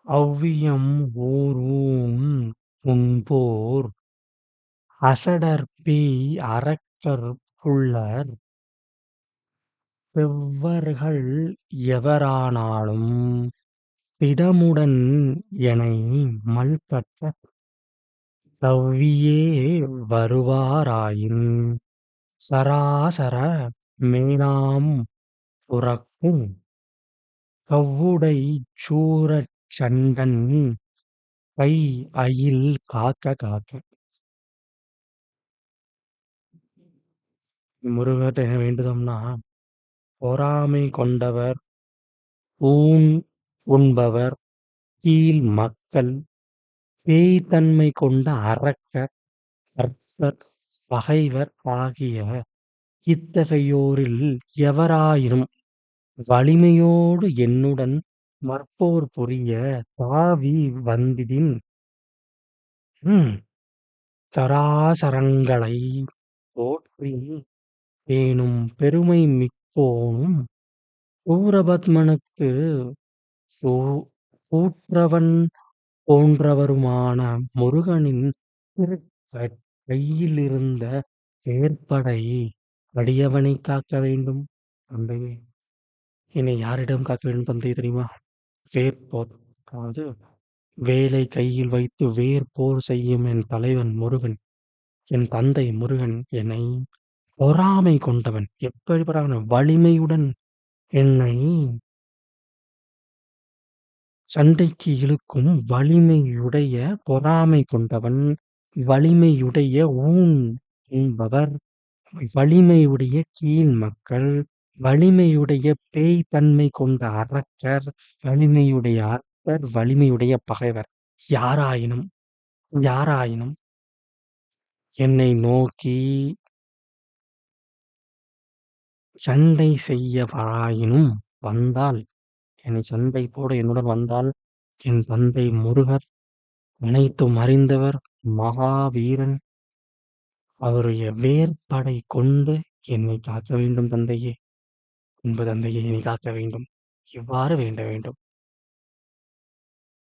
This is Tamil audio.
அவ்வியம் ஓர்ஊன் உண்போர் அசடர்பேய் அரக்கர் புல்லர் பெவ்வர்கள் எவரானாலும் திடமுடன் எனை மல்கட்டத் தவ்வியே வருவாராயின் சராசர மேலாம் புரக்கும் கவ்வுடைச் சூரச் சண்டன் கைஅயில் காக்க காக்க. முருகர்ட்ட என்ன வேண்டுதம்னா, பொறாமை கொண்டவர், ஊன் உண்பவர், கீழ் மக்கள், பேய்த்தன்மை கொண்ட அரக்கர், அற்பர், பகைவர் ஆகிய இத்தகையோரில் எவராயினும் வலிமையோடு என்னுடன் மற்போர் புரிய தாவி வந்திடின் சராசரங்களைப் போற்றிப் பேணும் பெருமை மிக்கோனும் சூரபத்மனுக்குச் சூற்றவன் போன்றவருமான முருகனின் கையிலிருந்த தேர்ப்படை அடியவனைக் காக்க வேண்டும் தந்தையே. என்னை யாரிடம் காக்க வேண்டும் தந்தை தெரியுமா? வேற்போர், அதாவது வேலை கையில் வைத்து வேற்போர் செய்யும் என் தலைவன் முருகன், என் தந்தை முருகன் என்னை பொறாமை கொண்டவன். எப்படிப்பட்டவன்? வலிமையுடன் என்னை சண்டைக்கு இழுக்கும் வலிமையுடைய பொறாமை கொண்டவன், வலிமையுடைய ஊன் உண்பவர், வலிமையுடைய கீழ் மக்கள், வலிமையுடைய பேய் தன்மை கொண்ட அரக்கர், வலிமையுடைய அற்பர், வலிமையுடைய பகைவர் யாராயினும் யாராயினும் என்னை நோக்கி சண்டை செய்யவராயினும் வந்தால், என்னை சண்டை போட என்னுடன் வந்தால், என் தந்தை முருகர் அனைத்தும் அறிந்தவர், மகாவீரன், அவருடைய வேற்படை கொண்டு என்னை காக்க வேண்டும் தந்தையே. அன்பு தந்தையே, என்னை காக்க வேண்டும். இவ்வாறு வேண்ட வேண்டும்.